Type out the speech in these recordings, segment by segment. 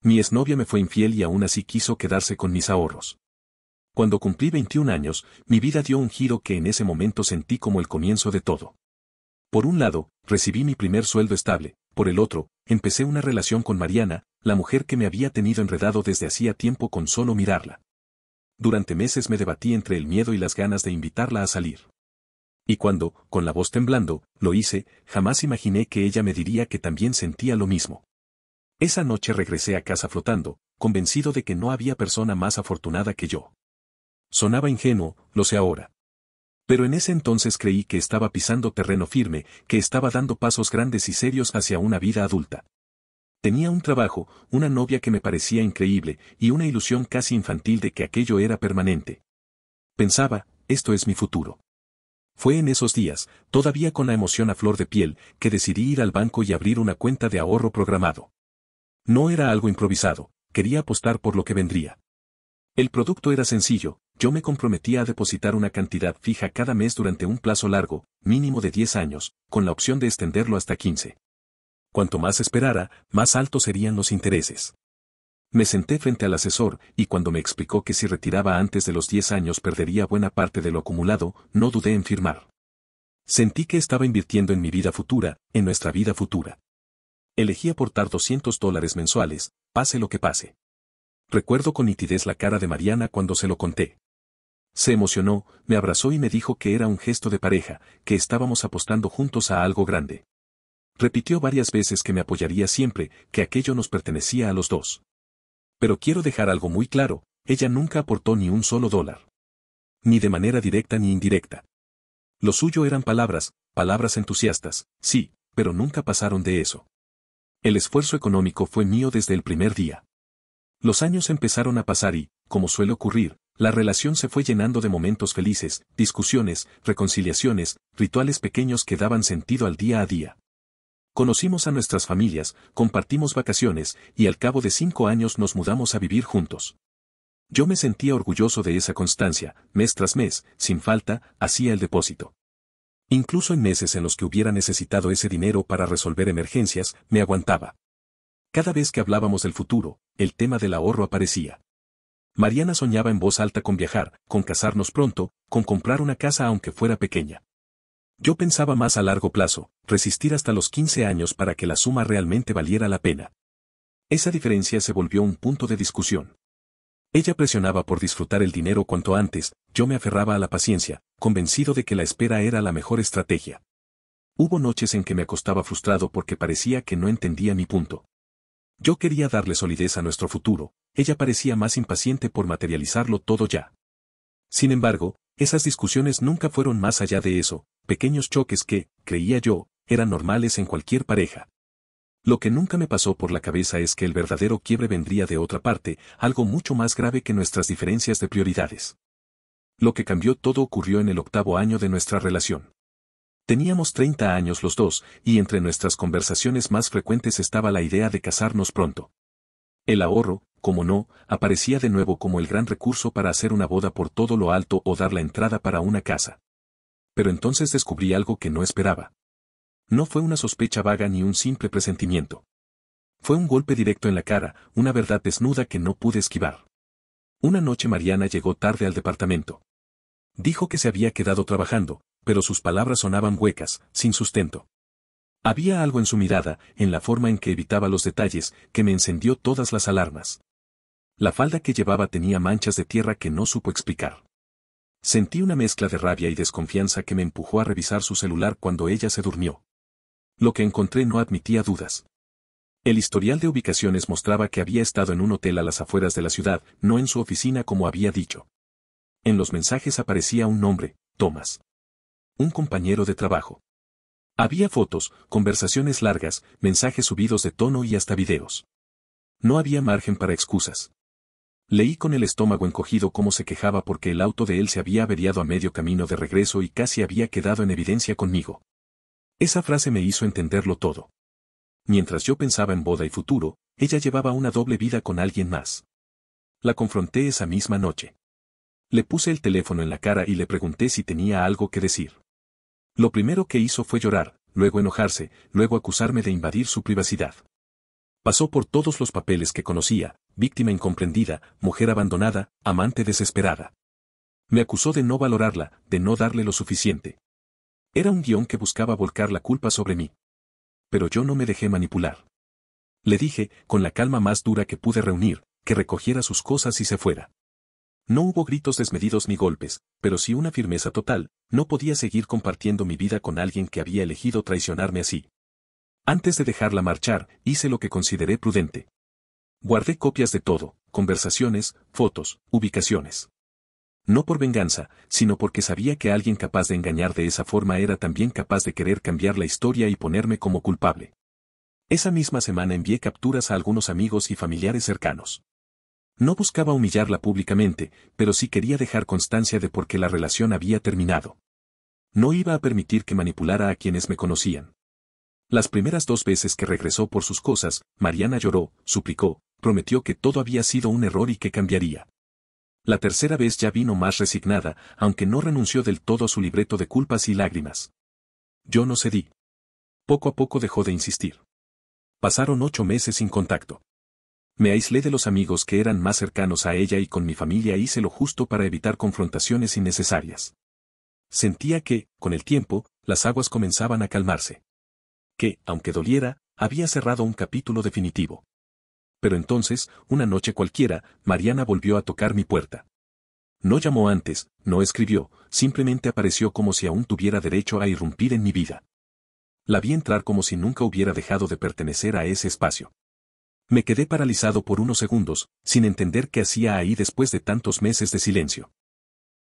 Mi exnovia me fue infiel y aún así quiso quedarse con mis ahorros. Cuando cumplí 21 años, mi vida dio un giro que en ese momento sentí como el comienzo de todo. Por un lado, recibí mi primer sueldo estable, por el otro, empecé una relación con Mariana, la mujer que me había tenido enredado desde hacía tiempo con solo mirarla. Durante meses me debatí entre el miedo y las ganas de invitarla a salir. Y cuando, con la voz temblando, lo hice, jamás imaginé que ella me diría que también sentía lo mismo. Esa noche regresé a casa flotando, convencido de que no había persona más afortunada que yo. Sonaba ingenuo, lo sé ahora. Pero en ese entonces creí que estaba pisando terreno firme, que estaba dando pasos grandes y serios hacia una vida adulta. Tenía un trabajo, una novia que me parecía increíble, y una ilusión casi infantil de que aquello era permanente. Pensaba, esto es mi futuro. Fue en esos días, todavía con la emoción a flor de piel, que decidí ir al banco y abrir una cuenta de ahorro programado. No era algo improvisado, quería apostar por lo que vendría. El producto era sencillo, yo me comprometía a depositar una cantidad fija cada mes durante un plazo largo, mínimo de 10 años, con la opción de extenderlo hasta 15. Cuanto más esperara, más altos serían los intereses. Me senté frente al asesor, y cuando me explicó que si retiraba antes de los 10 años perdería buena parte de lo acumulado, no dudé en firmar. Sentí que estaba invirtiendo en mi vida futura, en nuestra vida futura. Elegí aportar $200 mensuales, pase lo que pase. Recuerdo con nitidez la cara de Mariana cuando se lo conté. Se emocionó, me abrazó y me dijo que era un gesto de pareja, que estábamos apostando juntos a algo grande. Repitió varias veces que me apoyaría siempre, que aquello nos pertenecía a los dos. Pero quiero dejar algo muy claro, ella nunca aportó ni un solo dólar. Ni de manera directa ni indirecta. Lo suyo eran palabras, palabras entusiastas, sí, pero nunca pasaron de eso. El esfuerzo económico fue mío desde el primer día. Los años empezaron a pasar y, como suele ocurrir, la relación se fue llenando de momentos felices, discusiones, reconciliaciones, rituales pequeños que daban sentido al día a día. Conocimos a nuestras familias, compartimos vacaciones, y al cabo de 5 años nos mudamos a vivir juntos. Yo me sentía orgulloso de esa constancia, mes tras mes, sin falta, hacía el depósito. Incluso en meses en los que hubiera necesitado ese dinero para resolver emergencias, me aguantaba. Cada vez que hablábamos del futuro, el tema del ahorro aparecía. Mariana soñaba en voz alta con viajar, con casarnos pronto, con comprar una casa aunque fuera pequeña. Yo pensaba más a largo plazo, resistir hasta los 15 años para que la suma realmente valiera la pena. Esa diferencia se volvió un punto de discusión. Ella presionaba por disfrutar el dinero cuanto antes, yo me aferraba a la paciencia, convencido de que la espera era la mejor estrategia. Hubo noches en que me acostaba frustrado porque parecía que no entendía mi punto. Yo quería darle solidez a nuestro futuro, ella parecía más impaciente por materializarlo todo ya. Sin embargo, esas discusiones nunca fueron más allá de eso, pequeños choques que, creía yo, eran normales en cualquier pareja. Lo que nunca me pasó por la cabeza es que el verdadero quiebre vendría de otra parte, algo mucho más grave que nuestras diferencias de prioridades. Lo que cambió todo ocurrió en el 8º año de nuestra relación. Teníamos 30 años los dos, y entre nuestras conversaciones más frecuentes estaba la idea de casarnos pronto. El ahorro, como no, aparecía de nuevo como el gran recurso para hacer una boda por todo lo alto o dar la entrada para una casa. Pero entonces descubrí algo que no esperaba. No fue una sospecha vaga ni un simple presentimiento. Fue un golpe directo en la cara, una verdad desnuda que no pude esquivar. Una noche Mariana llegó tarde al departamento. Dijo que se había quedado trabajando, pero sus palabras sonaban huecas, sin sustento. Había algo en su mirada, en la forma en que evitaba los detalles, que me encendió todas las alarmas. La falda que llevaba tenía manchas de tierra que no supo explicar. Sentí una mezcla de rabia y desconfianza que me empujó a revisar su celular cuando ella se durmió. Lo que encontré no admitía dudas. El historial de ubicaciones mostraba que había estado en un hotel a las afueras de la ciudad, no en su oficina como había dicho. En los mensajes aparecía un nombre, Thomas. Un compañero de trabajo. Había fotos, conversaciones largas, mensajes subidos de tono y hasta videos. No había margen para excusas. Leí con el estómago encogido cómo se quejaba porque el auto de él se había averiado a medio camino de regreso y casi había quedado en evidencia conmigo. Esa frase me hizo entenderlo todo. Mientras yo pensaba en boda y futuro, ella llevaba una doble vida con alguien más. La confronté esa misma noche. Le puse el teléfono en la cara y le pregunté si tenía algo que decir. Lo primero que hizo fue llorar, luego enojarse, luego acusarme de invadir su privacidad. Pasó por todos los papeles que conocía: víctima incomprendida, mujer abandonada, amante desesperada. Me acusó de no valorarla, de no darle lo suficiente. Era un guión que buscaba volcar la culpa sobre mí. Pero yo no me dejé manipular. Le dije, con la calma más dura que pude reunir, que recogiera sus cosas y se fuera. No hubo gritos desmedidos ni golpes, pero sí una firmeza total: no podía seguir compartiendo mi vida con alguien que había elegido traicionarme así. Antes de dejarla marchar, hice lo que consideré prudente. Guardé copias de todo: conversaciones, fotos, ubicaciones. No por venganza, sino porque sabía que alguien capaz de engañar de esa forma era también capaz de querer cambiar la historia y ponerme como culpable. Esa misma semana envié capturas a algunos amigos y familiares cercanos. No buscaba humillarla públicamente, pero sí quería dejar constancia de por qué la relación había terminado. No iba a permitir que manipulara a quienes me conocían. Las primeras 2 veces que regresó por sus cosas, Mariana lloró, suplicó, prometió que todo había sido un error y que cambiaría. La tercera vez ya vino más resignada, aunque no renunció del todo a su libreto de culpas y lágrimas. Yo no cedí. Poco a poco dejó de insistir. Pasaron 8 meses sin contacto. Me aislé de los amigos que eran más cercanos a ella y con mi familia hice lo justo para evitar confrontaciones innecesarias. Sentía que, con el tiempo, las aguas comenzaban a calmarse. Que, aunque doliera, había cerrado un capítulo definitivo. Pero entonces, una noche cualquiera, Mariana volvió a tocar mi puerta. No llamó antes, no escribió, simplemente apareció como si aún tuviera derecho a irrumpir en mi vida. La vi entrar como si nunca hubiera dejado de pertenecer a ese espacio. Me quedé paralizado por unos segundos, sin entender qué hacía ahí después de tantos meses de silencio.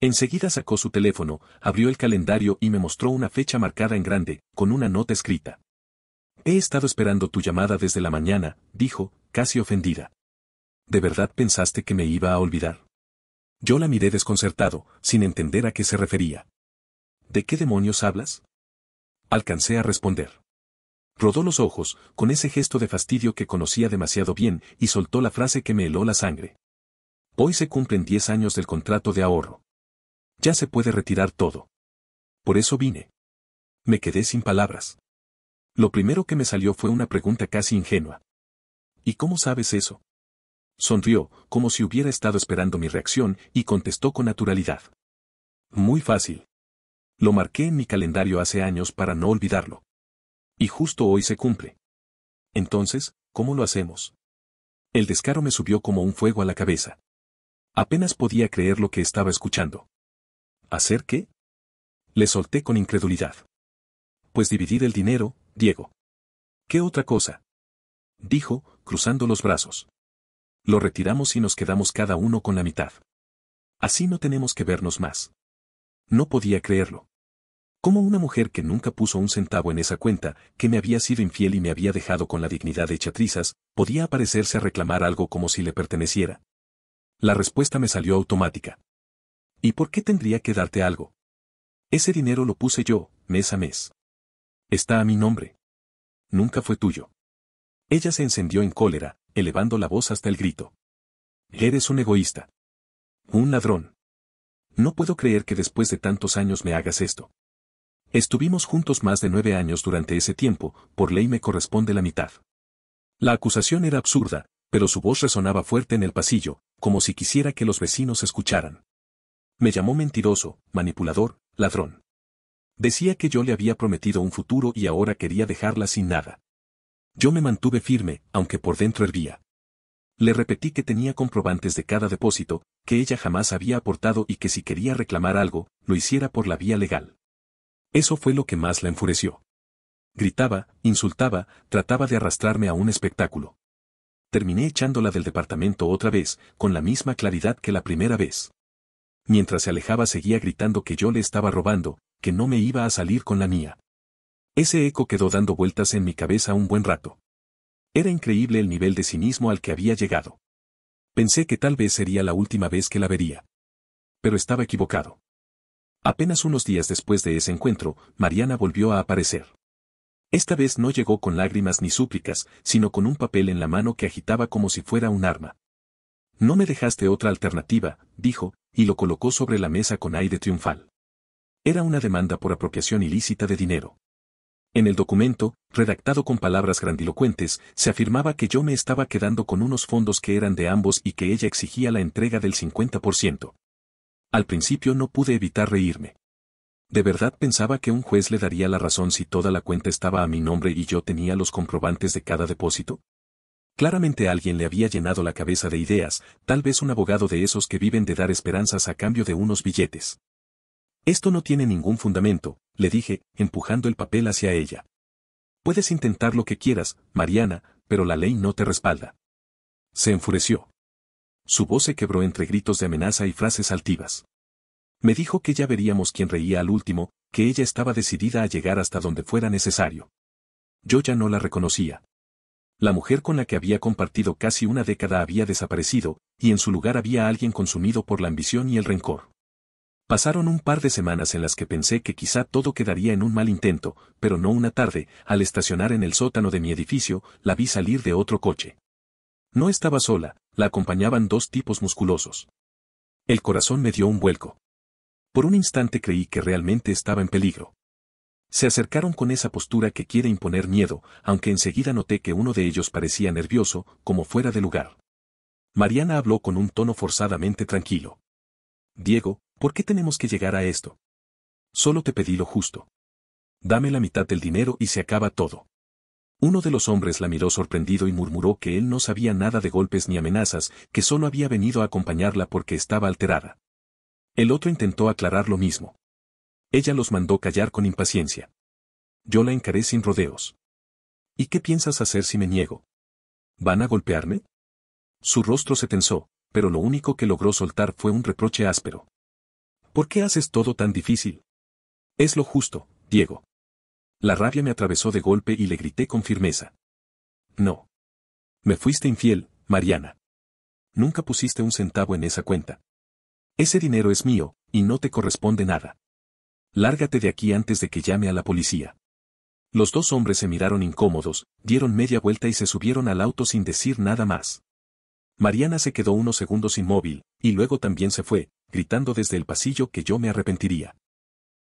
Enseguida sacó su teléfono, abrió el calendario y me mostró una fecha marcada en grande, con una nota escrita. He estado esperando tu llamada desde la mañana, dijo, casi ofendida. ¿De verdad pensaste que me iba a olvidar? Yo la miré desconcertado, sin entender a qué se refería. ¿De qué demonios hablas? Alcancé a responder. Rodó los ojos, con ese gesto de fastidio que conocía demasiado bien, y soltó la frase que me heló la sangre. Hoy se cumplen 10 años del contrato de ahorro. Ya se puede retirar todo. Por eso vine. Me quedé sin palabras. Lo primero que me salió fue una pregunta casi ingenua. ¿Y cómo sabes eso? Sonrió, como si hubiera estado esperando mi reacción, y contestó con naturalidad. Muy fácil. Lo marqué en mi calendario hace años para no olvidarlo. Y justo hoy se cumple. Entonces, ¿cómo lo hacemos? El descaro me subió como un fuego a la cabeza. Apenas podía creer lo que estaba escuchando. ¿Hacer qué? Le solté con incredulidad. Pues dividir el dinero, Diego. ¿Qué otra cosa? Dijo, cruzando los brazos. Lo retiramos y nos quedamos cada uno con la mitad. Así no tenemos que vernos más. No podía creerlo. ¿Cómo una mujer que nunca puso un centavo en esa cuenta, que me había sido infiel y me había dejado con la dignidad hecha trizas, podía aparecerse a reclamar algo como si le perteneciera? La respuesta me salió automática. ¿Y por qué tendría que darte algo? Ese dinero lo puse yo, mes a mes. Está a mi nombre. Nunca fue tuyo. Ella se encendió en cólera, elevando la voz hasta el grito. Eres un egoísta. Un ladrón. No puedo creer que después de tantos años me hagas esto. Estuvimos juntos más de 9 años durante ese tiempo, por ley me corresponde la mitad. La acusación era absurda, pero su voz resonaba fuerte en el pasillo, como si quisiera que los vecinos escucharan. Me llamó mentiroso, manipulador, ladrón. Decía que yo le había prometido un futuro y ahora quería dejarla sin nada. Yo me mantuve firme, aunque por dentro hervía. Le repetí que tenía comprobantes de cada depósito, que ella jamás había aportado y que si quería reclamar algo, lo hiciera por la vía legal. Eso fue lo que más la enfureció. Gritaba, insultaba, trataba de arrastrarme a un espectáculo. Terminé echándola del departamento otra vez, con la misma claridad que la primera vez. Mientras se alejaba seguía gritando que yo le estaba robando, que no me iba a salir con la mía. Ese eco quedó dando vueltas en mi cabeza un buen rato. Era increíble el nivel de cinismo al que había llegado. Pensé que tal vez sería la última vez que la vería. Pero estaba equivocado. Apenas unos días después de ese encuentro, Mariana volvió a aparecer. Esta vez no llegó con lágrimas ni súplicas, sino con un papel en la mano que agitaba como si fuera un arma. No me dejaste otra alternativa, dijo, y lo colocó sobre la mesa con aire triunfal. Era una demanda por apropiación ilícita de dinero. En el documento, redactado con palabras grandilocuentes, se afirmaba que yo me estaba quedando con unos fondos que eran de ambos y que ella exigía la entrega del 50%. Al principio no pude evitar reírme. ¿De verdad pensaba que un juez le daría la razón si toda la cuenta estaba a mi nombre y yo tenía los comprobantes de cada depósito? Claramente alguien le había llenado la cabeza de ideas, tal vez un abogado de esos que viven de dar esperanzas a cambio de unos billetes. Esto no tiene ningún fundamento, le dije, empujando el papel hacia ella. Puedes intentar lo que quieras, Mariana, pero la ley no te respalda. Se enfureció. Su voz se quebró entre gritos de amenaza y frases altivas. Me dijo que ya veríamos quién reía al último, que ella estaba decidida a llegar hasta donde fuera necesario. Yo ya no la reconocía. La mujer con la que había compartido casi una década había desaparecido, y en su lugar había alguien consumido por la ambición y el rencor. Pasaron un par de semanas en las que pensé que quizá todo quedaría en un mal intento, pero no una tarde, al estacionar en el sótano de mi edificio, la vi salir de otro coche. No estaba sola, la acompañaban dos tipos musculosos. El corazón me dio un vuelco. Por un instante creí que realmente estaba en peligro. Se acercaron con esa postura que quiere imponer miedo, aunque enseguida noté que uno de ellos parecía nervioso, como fuera de lugar. Mariana habló con un tono forzadamente tranquilo. Diego, ¿por qué tenemos que llegar a esto? Solo te pedí lo justo. Dame la mitad del dinero y se acaba todo. Uno de los hombres la miró sorprendido y murmuró que él no sabía nada de golpes ni amenazas, que solo había venido a acompañarla porque estaba alterada. El otro intentó aclarar lo mismo. Ella los mandó callar con impaciencia. Yo la encaré sin rodeos. ¿Y qué piensas hacer si me niego? ¿Van a golpearme? Su rostro se tensó, pero lo único que logró soltar fue un reproche áspero. ¿Por qué haces todo tan difícil? Es lo justo, Diego. La rabia me atravesó de golpe y le grité con firmeza. No. Me fuiste infiel, Mariana. Nunca pusiste un centavo en esa cuenta. Ese dinero es mío, y no te corresponde nada. Lárgate de aquí antes de que llame a la policía. Los dos hombres se miraron incómodos, dieron media vuelta y se subieron al auto sin decir nada más. Mariana se quedó unos segundos inmóvil, y luego también se fue, gritando desde el pasillo que yo me arrepentiría.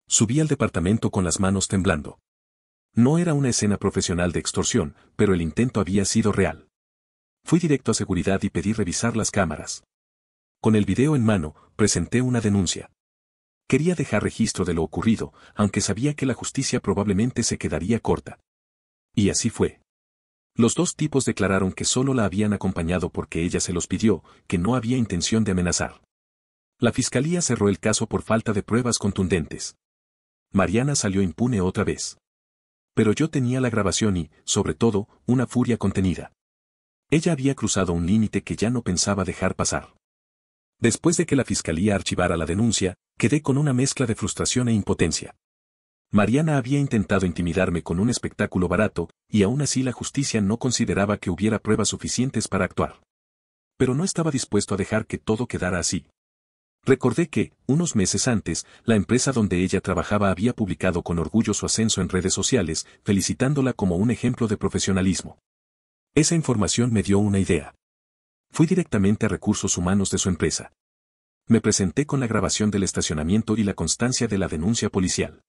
Subí al departamento con las manos temblando. No era una escena profesional de extorsión, pero el intento había sido real. Fui directo a seguridad y pedí revisar las cámaras. Con el video en mano, presenté una denuncia. Quería dejar registro de lo ocurrido, aunque sabía que la justicia probablemente se quedaría corta. Y así fue. Los dos tipos declararon que solo la habían acompañado porque ella se los pidió, que no había intención de amenazar. La fiscalía cerró el caso por falta de pruebas contundentes. Mariana salió impune otra vez. Pero yo tenía la grabación y, sobre todo, una furia contenida. Ella había cruzado un límite que ya no pensaba dejar pasar. Después de que la fiscalía archivara la denuncia, quedé con una mezcla de frustración e impotencia. Mariana había intentado intimidarme con un espectáculo barato, y aún así la justicia no consideraba que hubiera pruebas suficientes para actuar. Pero no estaba dispuesto a dejar que todo quedara así. Recordé que, unos meses antes, la empresa donde ella trabajaba había publicado con orgullo su ascenso en redes sociales, felicitándola como un ejemplo de profesionalismo. Esa información me dio una idea. Fui directamente a recursos humanos de su empresa. Me presenté con la grabación del estacionamiento y la constancia de la denuncia policial.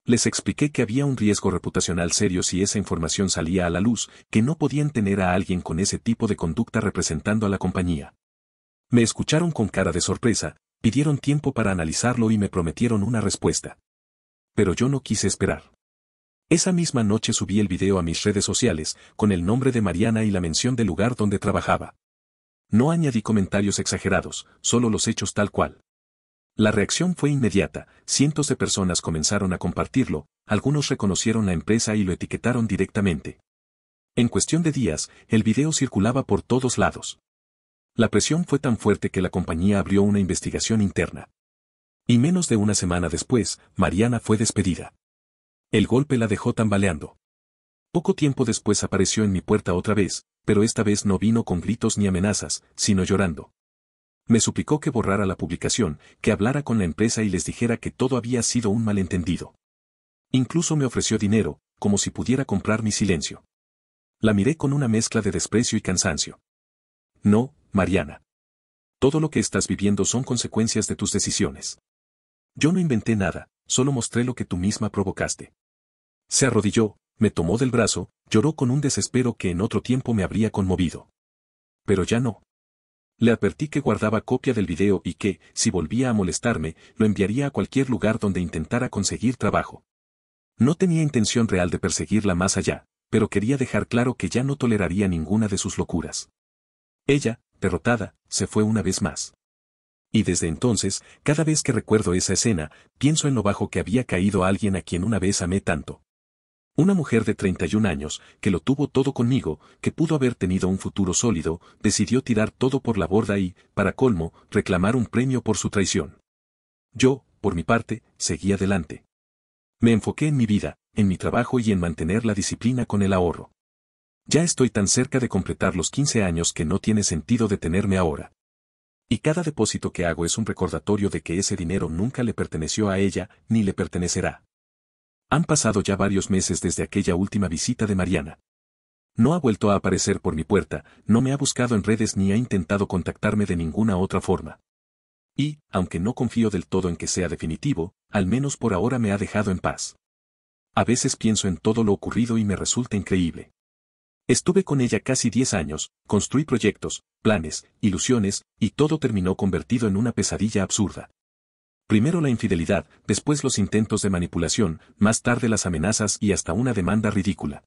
Les expliqué que había un riesgo reputacional serio si esa información salía a la luz, que no podían tener a alguien con ese tipo de conducta representando a la compañía. Me escucharon con cara de sorpresa, pidieron tiempo para analizarlo y me prometieron una respuesta. Pero yo no quise esperar. Esa misma noche subí el video a mis redes sociales, con el nombre de Mariana y la mención del lugar donde trabajaba. No añadí comentarios exagerados, solo los hechos tal cual. La reacción fue inmediata, cientos de personas comenzaron a compartirlo, algunos reconocieron la empresa y lo etiquetaron directamente. En cuestión de días, el video circulaba por todos lados. La presión fue tan fuerte que la compañía abrió una investigación interna. Y menos de una semana después, Mariana fue despedida. El golpe la dejó tambaleando. Poco tiempo después apareció en mi puerta otra vez, pero esta vez no vino con gritos ni amenazas, sino llorando. Me suplicó que borrara la publicación, que hablara con la empresa y les dijera que todo había sido un malentendido. Incluso me ofreció dinero, como si pudiera comprar mi silencio. La miré con una mezcla de desprecio y cansancio. No, Mariana. Todo lo que estás viviendo son consecuencias de tus decisiones. Yo no inventé nada, solo mostré lo que tú misma provocaste. Se arrodilló, me tomó del brazo, lloró con un desespero que en otro tiempo me habría conmovido. Pero ya no. Le advertí que guardaba copia del video y que, si volvía a molestarme, lo enviaría a cualquier lugar donde intentara conseguir trabajo. No tenía intención real de perseguirla más allá, pero quería dejar claro que ya no toleraría ninguna de sus locuras. Ella, derrotada, se fue una vez más. Y desde entonces, cada vez que recuerdo esa escena, pienso en lo bajo que había caído alguien a quien una vez amé tanto. Una mujer de 31 años, que lo tuvo todo conmigo, que pudo haber tenido un futuro sólido, decidió tirar todo por la borda y, para colmo, reclamar un premio por su traición. Yo, por mi parte, seguí adelante. Me enfoqué en mi vida, en mi trabajo y en mantener la disciplina con el ahorro. Ya estoy tan cerca de completar los 15 años que no tiene sentido detenerme ahora. Y cada depósito que hago es un recordatorio de que ese dinero nunca le perteneció a ella, ni le pertenecerá. Han pasado ya varios meses desde aquella última visita de Mariana. No ha vuelto a aparecer por mi puerta, no me ha buscado en redes ni ha intentado contactarme de ninguna otra forma. Y, aunque no confío del todo en que sea definitivo, al menos por ahora me ha dejado en paz. A veces pienso en todo lo ocurrido y me resulta increíble. Estuve con ella casi 10 años, construí proyectos, planes, ilusiones, y todo terminó convertido en una pesadilla absurda. Primero la infidelidad, después los intentos de manipulación, más tarde las amenazas y hasta una demanda ridícula.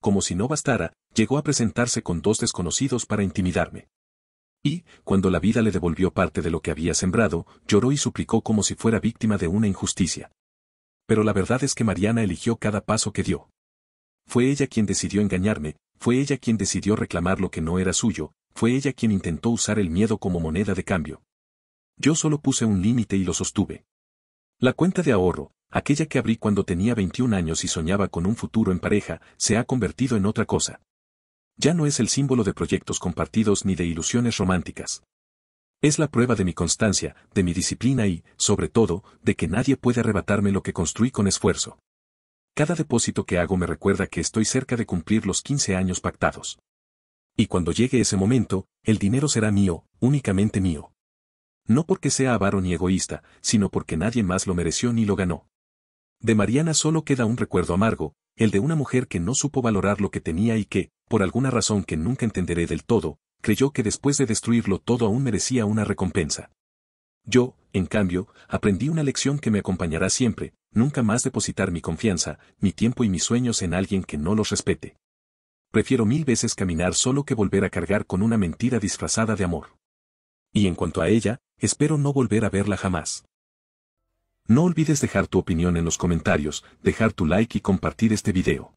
Como si no bastara, llegó a presentarse con 2 desconocidos para intimidarme. Y, cuando la vida le devolvió parte de lo que había sembrado, lloró y suplicó como si fuera víctima de una injusticia. Pero la verdad es que Mariana eligió cada paso que dio. Fue ella quien decidió engañarme, fue ella quien decidió reclamar lo que no era suyo, fue ella quien intentó usar el miedo como moneda de cambio. Yo solo puse un límite y lo sostuve. La cuenta de ahorro, aquella que abrí cuando tenía 21 años y soñaba con un futuro en pareja, se ha convertido en otra cosa. Ya no es el símbolo de proyectos compartidos ni de ilusiones románticas. Es la prueba de mi constancia, de mi disciplina y, sobre todo, de que nadie puede arrebatarme lo que construí con esfuerzo. Cada depósito que hago me recuerda que estoy cerca de cumplir los 15 años pactados. Y cuando llegue ese momento, el dinero será mío, únicamente mío. No porque sea avaro ni egoísta, sino porque nadie más lo mereció ni lo ganó. De Mariana solo queda un recuerdo amargo, el de una mujer que no supo valorar lo que tenía y que, por alguna razón que nunca entenderé del todo, creyó que después de destruirlo todo aún merecía una recompensa. Yo, en cambio, aprendí una lección que me acompañará siempre: nunca más depositar mi confianza, mi tiempo y mis sueños en alguien que no los respete. Prefiero 1000 veces caminar solo que volver a cargar con una mentira disfrazada de amor. Y en cuanto a ella, espero no volver a verla jamás. No olvides dejar tu opinión en los comentarios, dejar tu like y compartir este video.